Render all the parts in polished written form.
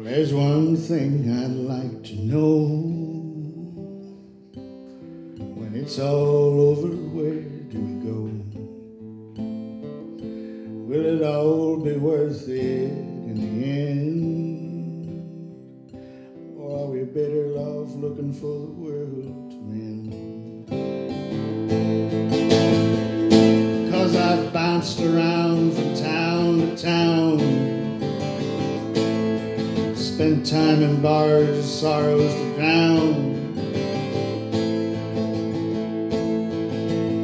There's one thing I'd like to know. When it's all over, where do we go? Will it all be worth it in the end? Or are we better off looking for the world to mend? 'Cause I've bounced around from town to town, spent time in bars, sorrows to drown.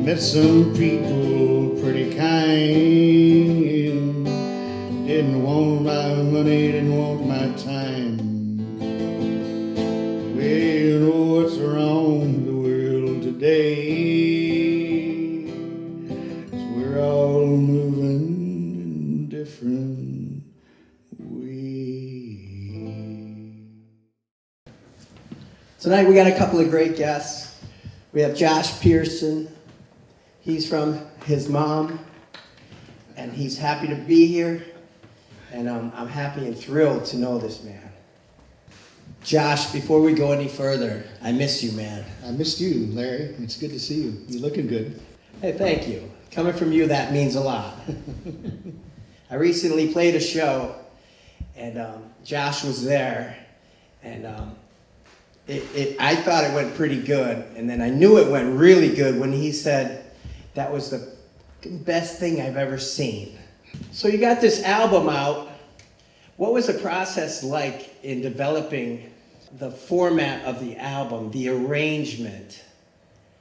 Met some people pretty kind, didn't want my money, didn't want my time. Well, you know what's wrong with the world today, 'cause we're all moving in different ways. Tonight we got a couple of great guests. We have Josh Pearson. He's from his mom, and he's happy to be here. And I'm happy and thrilled to know this man. Josh, before we go any further, I miss you, man. I missed you, Larry. It's good to see you. You're looking good. Hey, thank you. Coming from you, that means a lot. I recently played a show, and Josh was there, and I thought it went pretty good, and then I knew it went really good when he said that was the best thing I've ever seen. So you got this album out. What was the process like in developing the format of the album, the arrangement?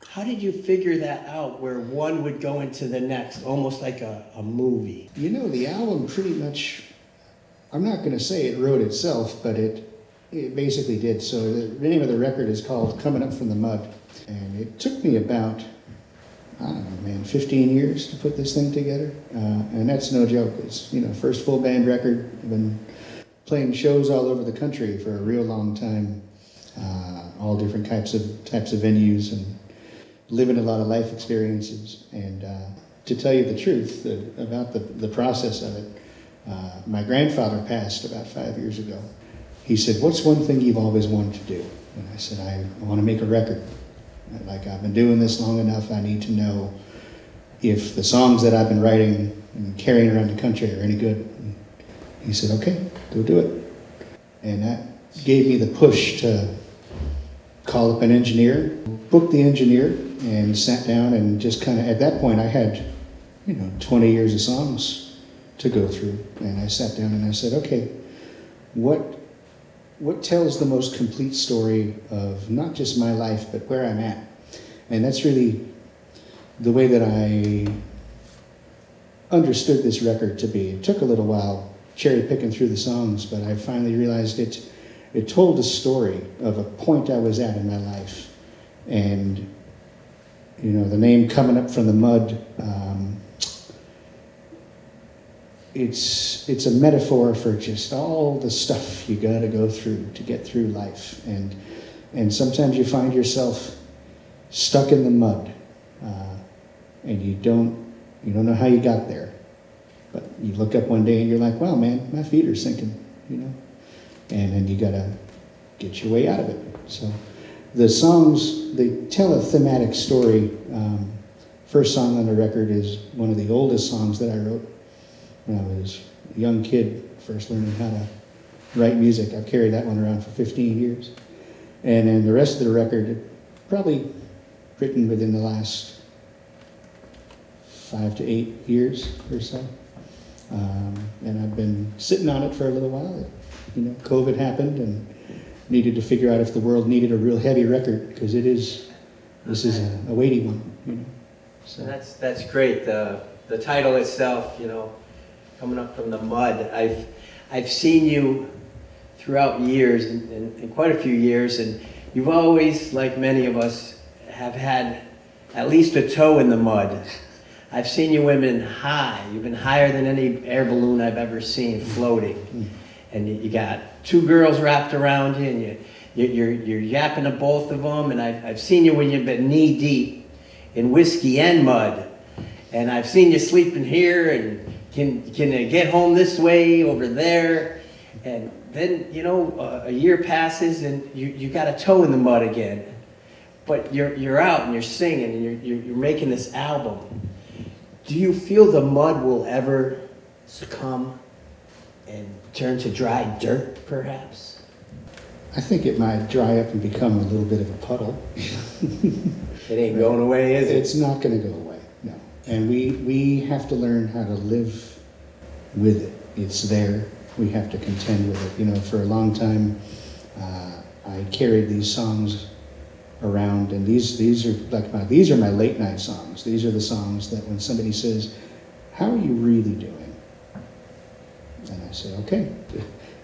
How did you figure that out where one would go into the next, almost like a movie? You know, the album pretty much, I'm not going to say it wrote itself, but it basically did. So the name of the record is called Coming Up From the Mud. And it took me about, I don't know, man, 15 years to put this thing together. And that's no joke. It's, you know, first full band record. I've been playing shows all over the country for a real long time. All different types of venues and living a lot of life experiences. And to tell you the truth about the process of it, my grandfather passed about 5 years ago. He said, "What's one thing you've always wanted to do?" And I said, "I want to make a record. Like, I've been doing this long enough, I need to know if the songs that I've been writing and carrying around the country are any good." And he said, "Okay, go do it." And that gave me the push to call up an engineer, book the engineer, and sat down and just kind of, at that point I had, 20 years of songs to go through. And I sat down and I said, okay, what tells the most complete story of not just my life, but where I'm at? And that's really the way that I understood this record to be. It took a little while cherry picking through the songs, but I finally realized it told a story of a point I was at in my life. And, the name Coming Up From the Mud, it's a metaphor for just all the stuff you got to go through to get through life, and sometimes you find yourself stuck in the mud, and you don't know how you got there, but you look up one day and you're like, "Wow, man, my feet are sinking," and then you got to get your way out of it. So the songs, they tell a thematic story. First song on the record is one of the oldest songs that I wrote when I was a young kid, first learning how to write music. I've carried that one around for 15 years. And then the rest of the record, probably written within the last 5 to 8 years or so. And I've been sitting on it for a little while. COVID happened and needed to figure out if the world needed a real heavy record, because this is a weighty one, So That's great. The title itself, Coming Up From the Mud. I've seen you throughout years, and quite a few years, and you've always, like many of us, have had at least a toe in the mud. I've seen you women high. You've been higher than any air balloon I've ever seen floating. And you got 2 girls wrapped around you, and you're yapping to both of them. And I've seen you when you've been knee deep in whiskey and mud. And I've seen you sleeping here, and can you get home this way, over there? And then, you know, a year passes and you got a toe in the mud again. But you're out and you're singing and you're making this album. Do you feel the mud will ever succumb and turn to dry dirt, perhaps? I think it might dry up and become a little bit of a puddle. It ain't going away, is it? It's not going to go away, no. And we have to learn how to live with it. It's there. We have to contend with it. You know, for a long time, I carried these songs around, and these are my late night songs. These are the songs that when somebody says, "How are you really doing?" And I say, "Okay,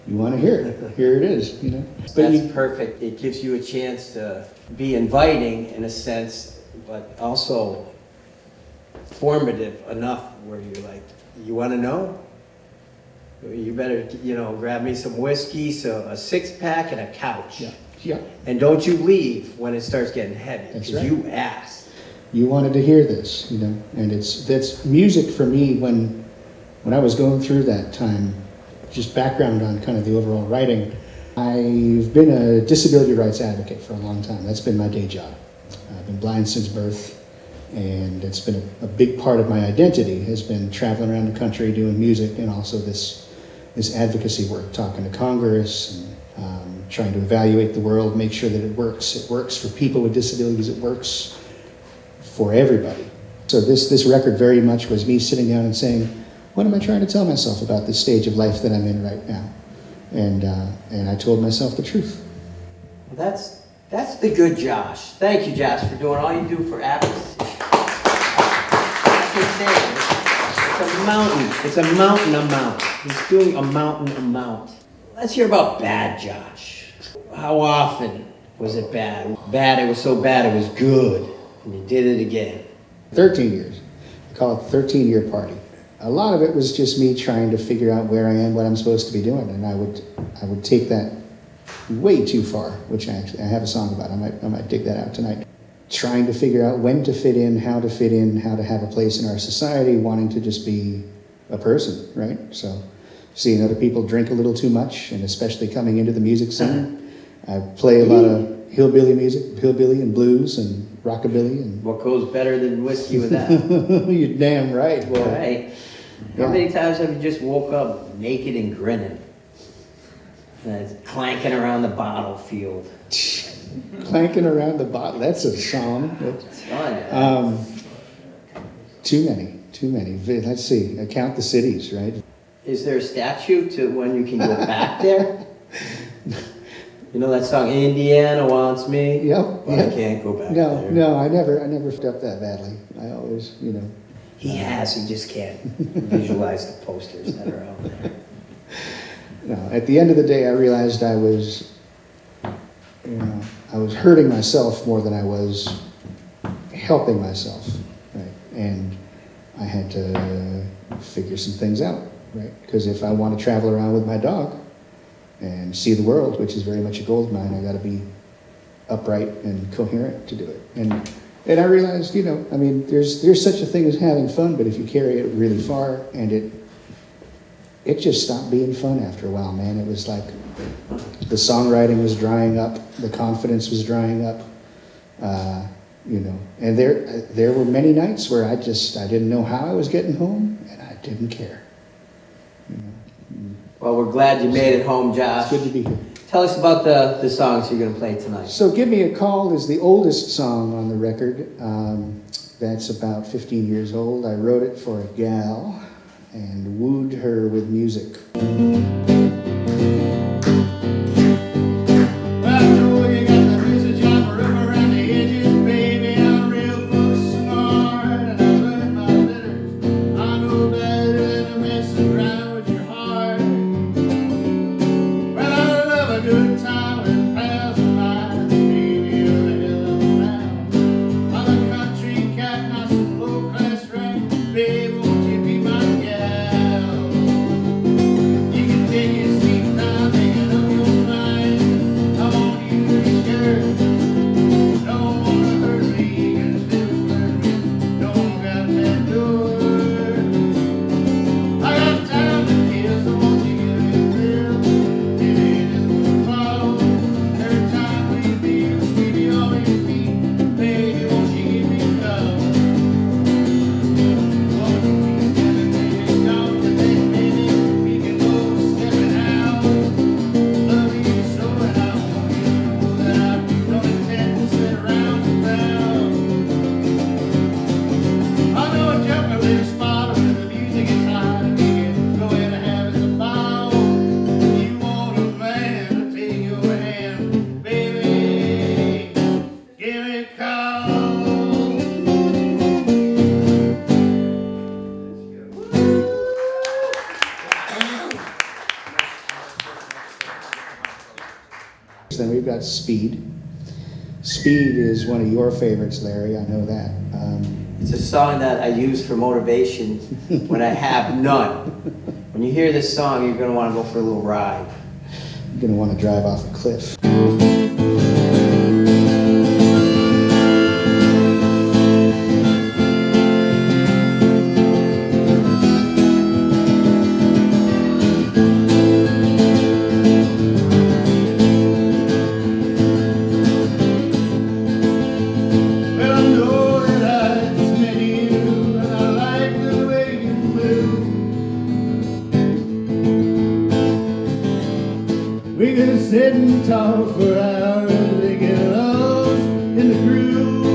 you want to hear it? Here it is." You know, That's perfect. It gives you a chance to be inviting in a sense, but also formative enough where you're like, "You want to know? You better, you know, grab me some whiskey, so a 6-pack and a couch." yeah, yeah. And don't you leave when it starts getting heavy, That's because right. you asked. You wanted to hear this, you know, and that's music for me. When I was going through that time, just background on kind of the overall writing, I've been a disability rights advocate for a long time. That's been my day job. I've been blind since birth, and it's been a big part of my identity has been traveling around the country doing music, and also this advocacy work, talking to Congress and trying to evaluate the world, make sure that it works. It works for people with disabilities. It works for everybody. So this record very much was me sitting down and saying, what am I trying to tell myself about this stage of life that I'm in right now? And I told myself the truth. Well, that's the good Josh. Thank you, Josh, for doing all you do for advocacy. That's insane. It's a mountain. It's a mountain amount. He's doing a mountain amount. Let's hear about bad Josh. How often was it bad? Bad, it was so bad it was good. And you did it again. 13 years. I call it the 13-year party. A lot of it was just me trying to figure out where I am, what I'm supposed to be doing, and I would take that way too far, which I have a song about. I might dig that out tonight. Trying to figure out when to fit in, how to have a place in our society, wanting to just be a person, right? So seeing other people drink a little too much, and especially coming into the music scene. I play a lot of hillbilly music, hillbilly and blues and rockabilly. And What goes better than whiskey with that? You're damn right, boy. Right. How many times have you just woke up naked and grinning? And it's clanking around the bottle field. Clanking around the bottle. That's a song. It's fun. Too many. Let's see. I count the cities, right? Is there a statute to when you can go back there? You know that song, Indiana Wants Me? Yep. Well, I can't go back there. No, I never fucked up that badly. I always, you know. He just can't visualize the posters that are out there. No, at the end of the day, I realized I was hurting myself more than I was helping myself, right? And I had to figure some things out, right? Because if I want to travel around with my dog and see the world, which is very much a goal of mine, I got to be upright and coherent to do it. And I realized, you know, I mean, there's such a thing as having fun, but if you carry it really far, and it just stopped being fun after a while, man. It was like the songwriting was drying up, the confidence was drying up, you know. And there were many nights where I didn't know how I was getting home, and I didn't care. You know. Well, we're glad you made it home, Josh. It's good to be here. Tell us about the songs you're going to play tonight. So Give Me a Call is the oldest song on the record. That's about 15 years old. I wrote it for a gal and wooed her with music. You can Then we've got Speed. Speed is one of your favorites, Larry, I know that. It's a song that I use for motivation when I have none. When you hear this song, you're going to want to go for a little ride. You're going to want to drive off a cliff. We could sit and talk for hours to get lost in the groove.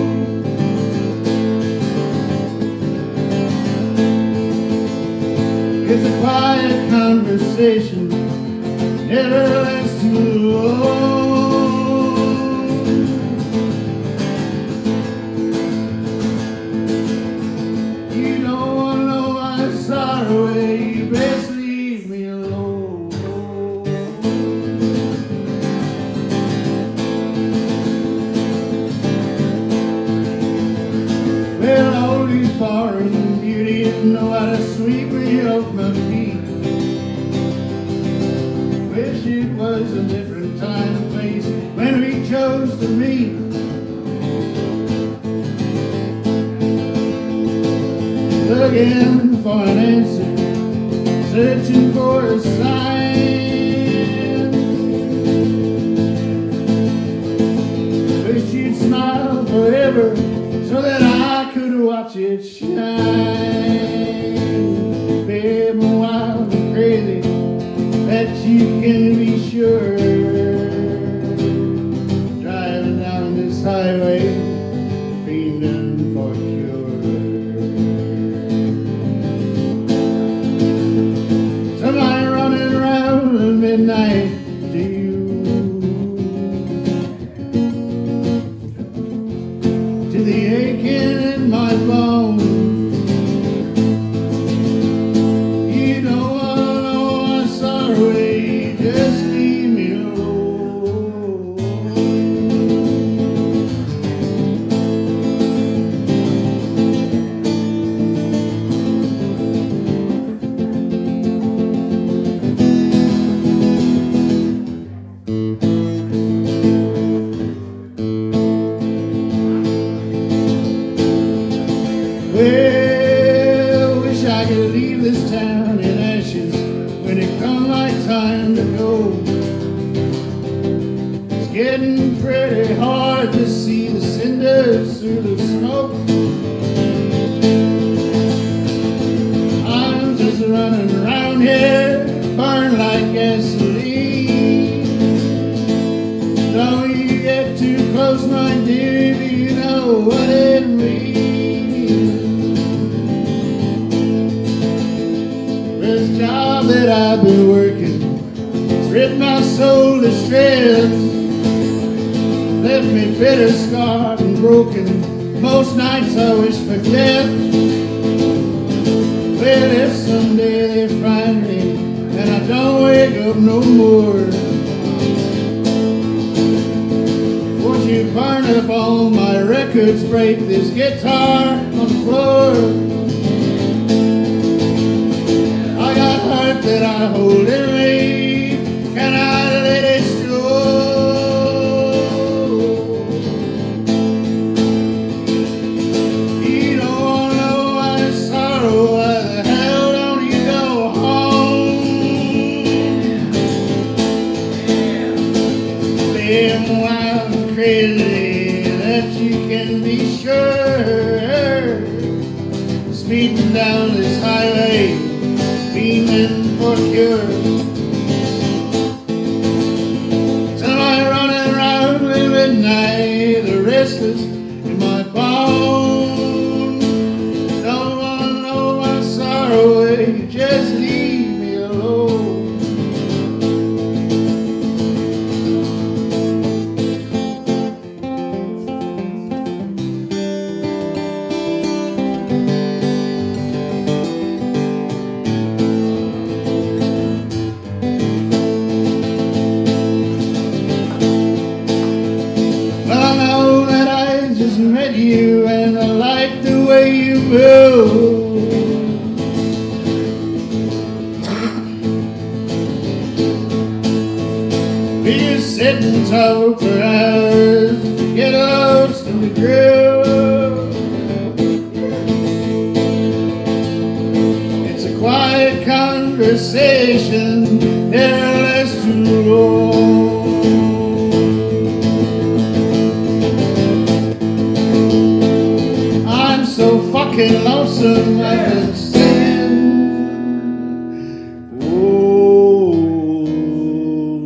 It's a quiet conversation, never lasts too long. You don't want to know my sorrow, you best leave me alone. Well, all these foreign beauties know how to sweep me off my feet. Wish it was a different time and place when we chose to meet. Looking for an answer, searching for a sign. Wish you'd smile forever so that I could watch it shine. Babe, I'm wild and crazy, that you can be sure. Driving down this highway, fiending for cure. Somebody running around at midnight to you. To the aching in my bones. You don't wanna know my sorrow, just leave me alone. Well, wish I could leave this town in ashes when it comes my time to go. It's getting pretty hard to see the cinders through the smoke. I'm just running around here, burn like gasoline. Don't you get too close, my dear, do you know what it means? This job that I've been working, it's ripped my soul to shreds, left me bitter, scarred and broken. Most nights I wish for death. Well, if someday they find me and I don't wake up no more, won't you burn up all my records, break this guitar on the floor? I got heart that I hold in me, can I let it show? You don't wanna know my sorrow, why the hell don't you go home? Being wild and crazy, that you can be sure. Speeding down this highway, fiending for cure. Somebody running around at midnight, the restless in my bones. Don't wanna know my sorrow, you just leave me alone. you and I like the way you move. We just sit and talk for hours, get lost in the groove. It's a quiet conversation, never less too long. I'm so fucking lonesome, I can stand. Oh,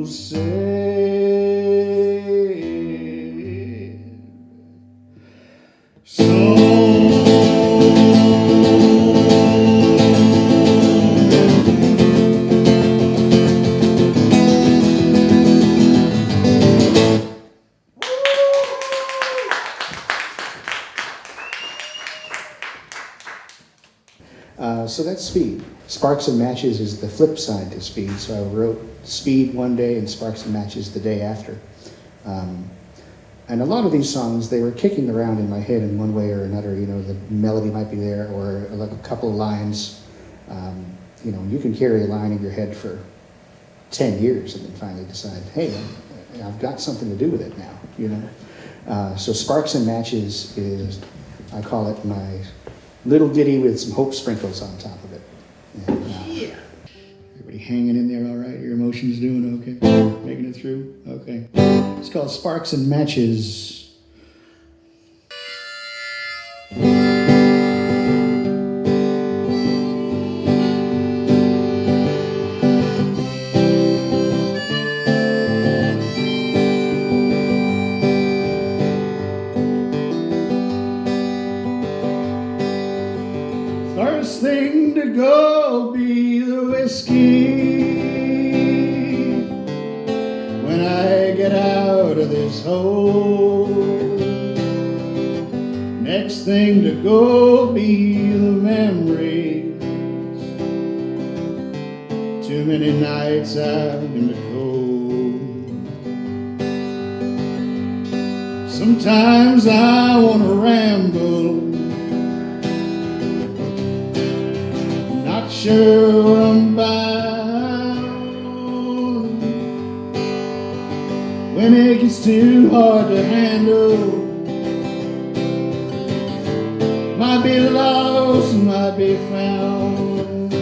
sad song. So that's Speed. Sparks and Matches is the flip side to Speed. So I wrote Speed one day and Sparks and Matches the day after. And a lot of these songs, they were kicking around in my head in one way or another. You know, the melody might be there or like a couple of lines. You know, you can carry a line in your head for 10 years and then finally decide, hey, I've got something to do with it now, you know. So Sparks and Matches is, I call it my little ditty with some hope sprinkles on top of it. And, Yeah. everybody hanging in there all right? Your emotions doing okay? Making it through? Okay. It's called Sparks and Matches. First thing to go be the whiskey when I get out of this hole. Next thing to go be the memories. Too many nights out in the cold. Sometimes I want to ramble, sure what I'm bound. When it gets too hard to handle, might be lost, might be found.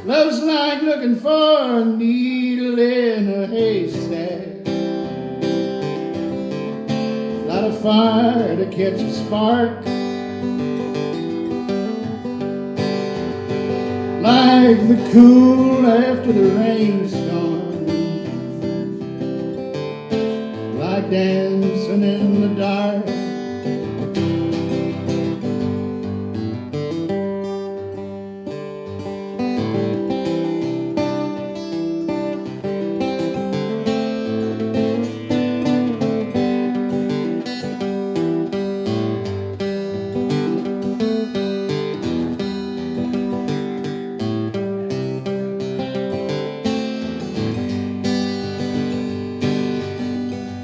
Love's like looking for a needle in a haystack. Light a fire to catch a spark, like the cool after the rain's gone, like dancing in the dark.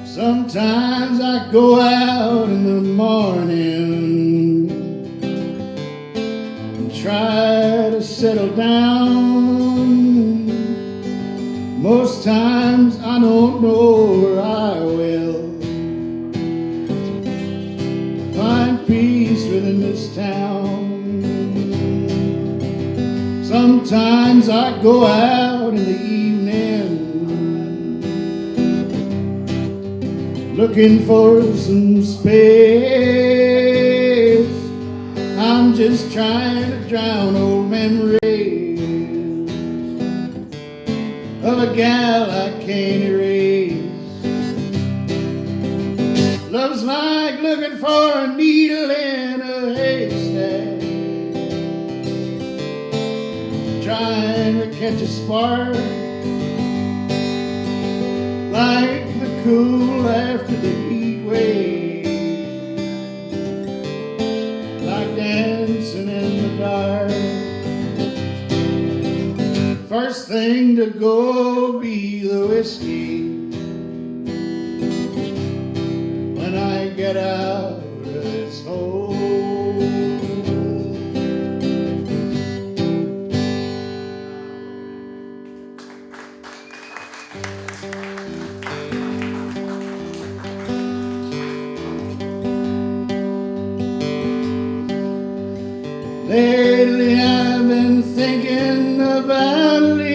Sometimes I go out in the morning and try to settle down. Most times I don't know where I will find peace within this town. Sometimes I go out in the evening looking for some space. I'm just trying to drown old memories of a gal I can't erase. Love's like looking for a needle in a haystack, trying to catch a spark, like the cool after the heat wave, like dancing in the dark. First thing to go be the whiskey when I get out of soul. Lately I've been thinking about leaving.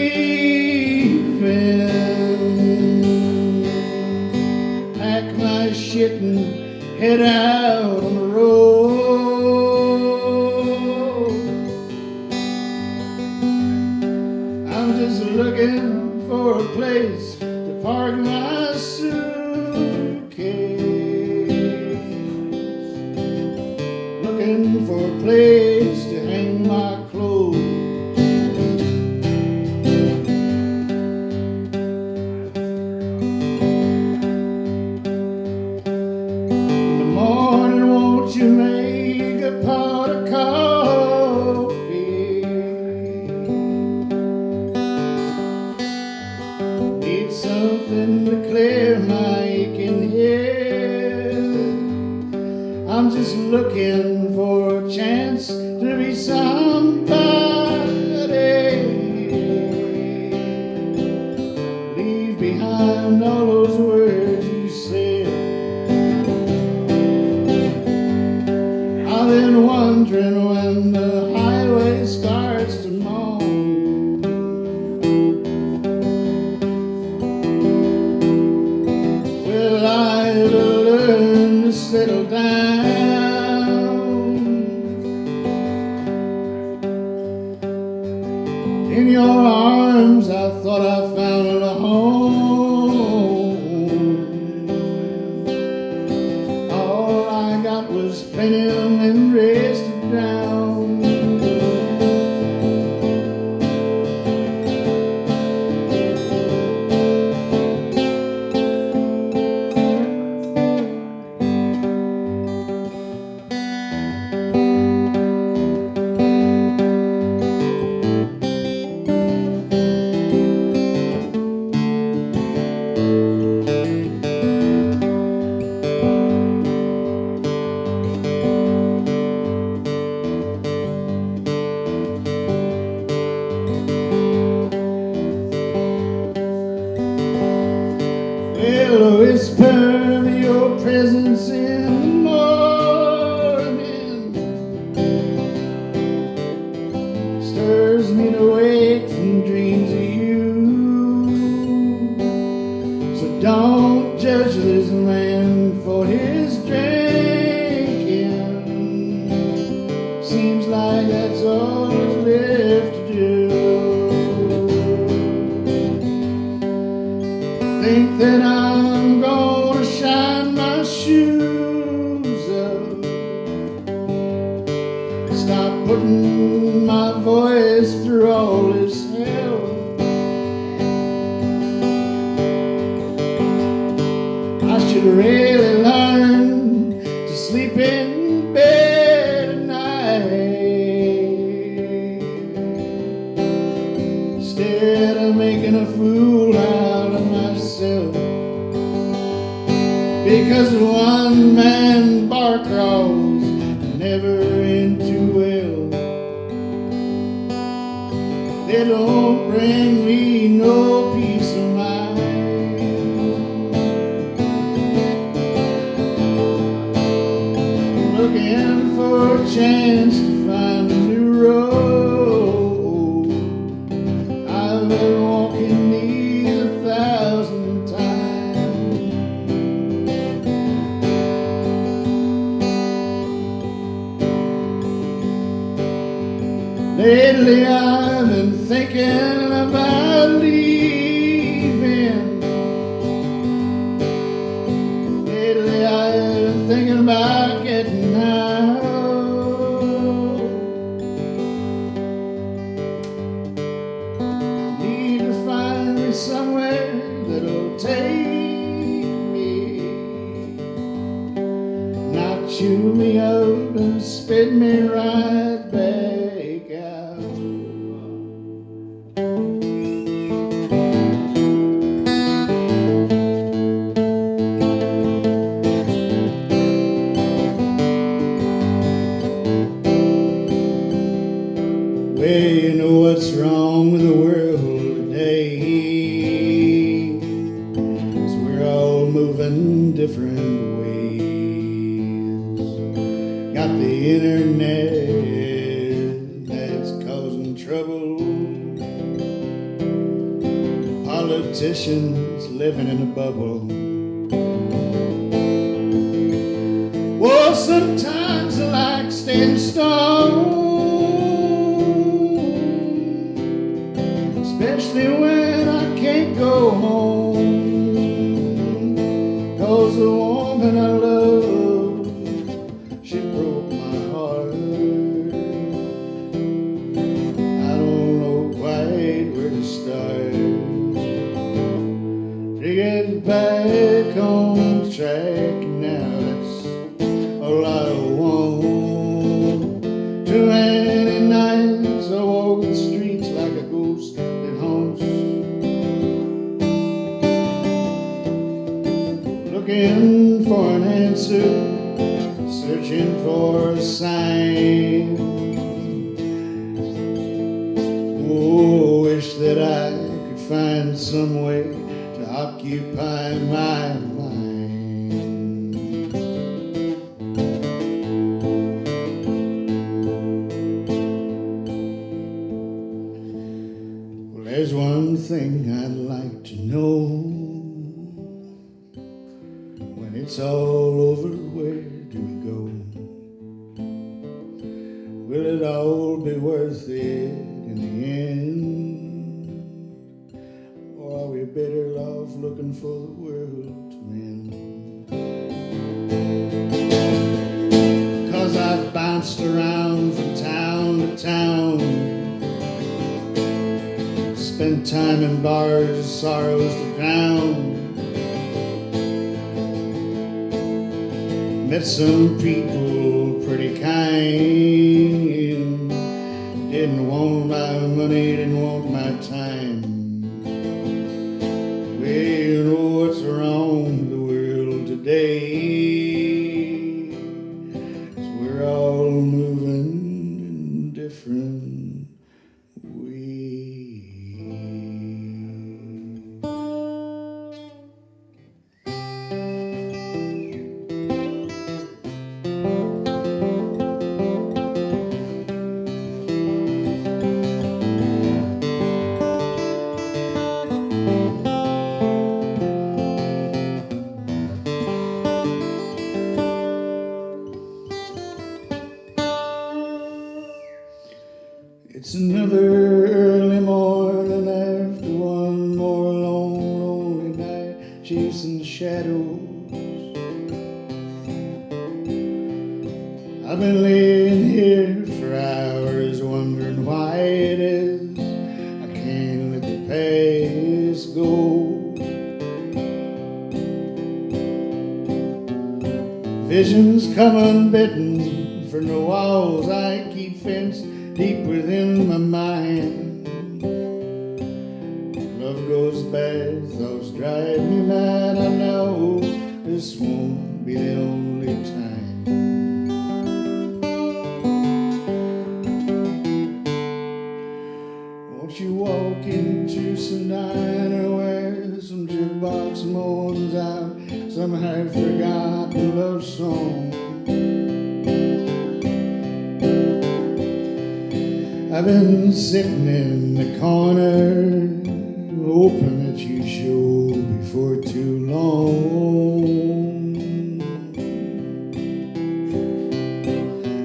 Pack my shit and head out on the road. I'm just looking for a place to park my suitcase. Looking for a place to hang my clothes. In the morning, won't you make a pot of coffee? Need something to clear my aching head. I'm just looking for a chance to be somebody. Leave behind all those words you said. I've been wondering when the highway starts to moan. Will I ever learn to settle down? In your arms I thought I found a home. All I got was plenty of memories to drown. Well, a whisper of your presence in the morning stirs me to wake from dreams of you. So don't judge this man for his drinking. Seems like that's all that's left to do. Think that I'm gonna shine my shoes up, stop putting my voice through all this hell. I should really learn to sleep in bed at night instead of making a fool out of myself. Because one man bar crawls never end too well. They don't bring me no peace of mind. Looking for a chance to find a new road. I've been walking these 1,000 times. Lately I've been thinking about leaving. Lately I've been thinking about getting out. Need to find me somewhere that'll take me, not chew me up and spit me right back out. different ways. Got the internet that's causing trouble. Politicians living in a bubble. Well, sometimes I like staying stone, especially when I can't go home. 'Cause the woman I love, she broke my heart. I don't know quite where to start to get back on track now. That's all I want. Too many nights I walk the streets like a ghost that haunts, looking for an answer, searching for a sign. Oh, wish that I could find some way to occupy my mind. Well, there's one thing I'd like to know. When it's all over, where do we go? Will it all be worth it in the end? Or are we better off looking for the world to end? 'Cause I've bounced around from town to town, spent time in bars, sorrows to drown. Met some people pretty kind, didn't want my money, didn't want my time. Well, you know what's wrong with the world today, 'cause we're all moving in different ways. It's another early morning after one more long, lonely night chasing shadows. I've been laying here for hours wondering why it is I can't let the past go. Visions come unbidden from the walls I keep fenced deep within my mind. Love goes bad, thoughts drive me mad. I know this won't be the only time. Won't you walk into some diner where some jukebox moans out some half-forgotten love song? I've been sitting in the corner, hoping that you show before too long.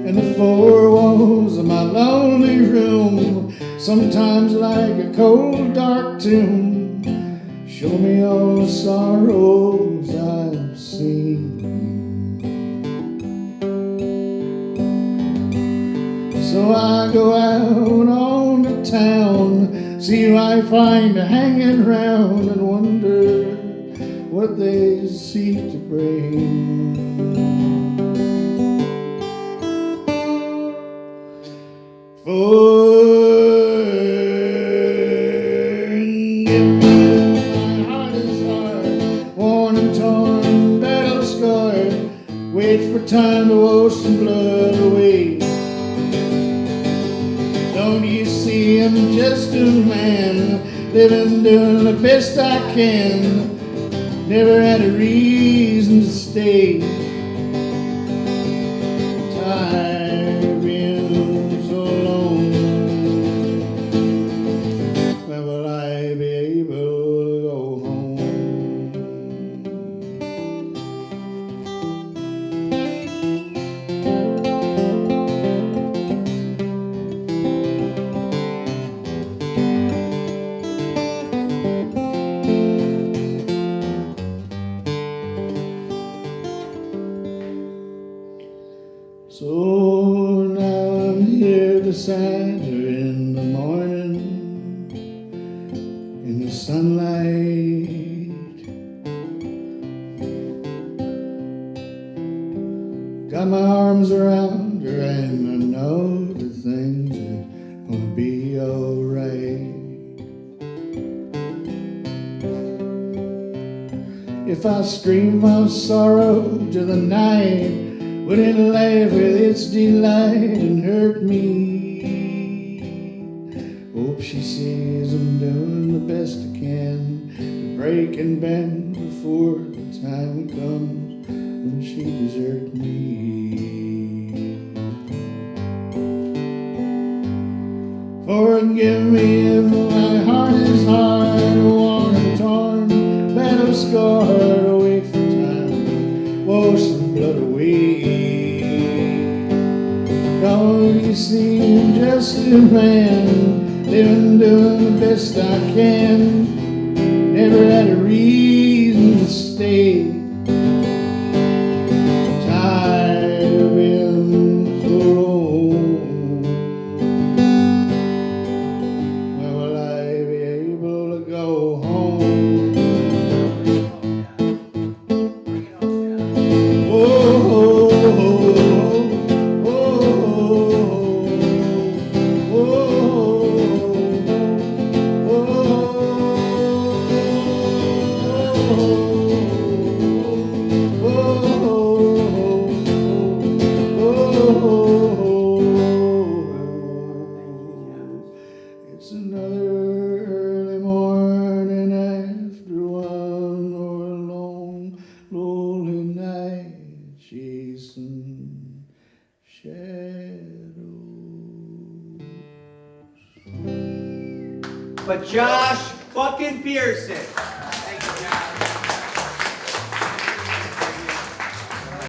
In the four walls of my lonely room, sometimes like a cold dark tomb, show me all the sorrows I've seen. So I go out on the town, see who I find hanging round, and wonder what they seek to bring. Forgive me, my heart is hard, worn and torn, battle scarred. Wait for time to wash some blood away. Don't you see I'm just a man, living, doing the best I can. never had a reason to stay. Tired of being so alone. When will I be able to go home? So now I'm here beside her in the morning, in the sunlight. Got my arms around her and I know that things are gonna be alright. If I scream my sorrow to the night, would it laugh with its delight and hurt me? Hope she sees I'm doing the best I can to break and bend before the time comes when she deserts me. Forgive me if my heart is hard, worn and torn, battle scarred, away from time, wash the blood away. Don't you see I'm just a man, living, doing the best I can. Never had a reason to stay. Tired of being so alone. When will I be able to go home? Oh, it's another early morning after one more long, lonely night chasing shadows. But Josh fucking Pearson.